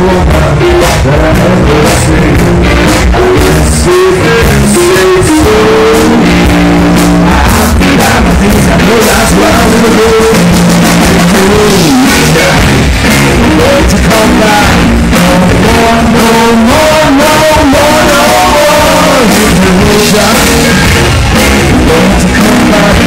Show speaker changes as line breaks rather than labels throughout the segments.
woman that I ever seen. I can see it slowly. I think I'm a things I know that's what I'm gonna do. Going to come back. No more, no more, no more, no more. You can lose that. Going to come back.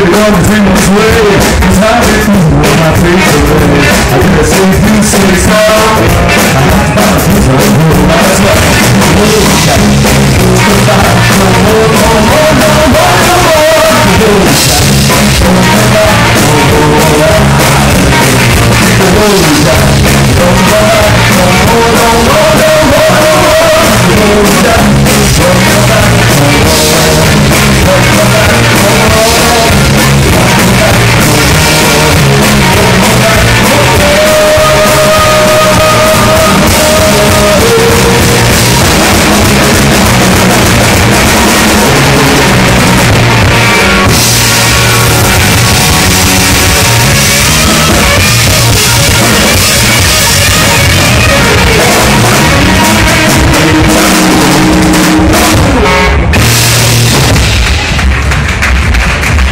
One thing this way, cause I didn't want my face away. I gotta say things so strong. I have to find a piece of the world. That's what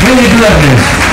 Really good at this.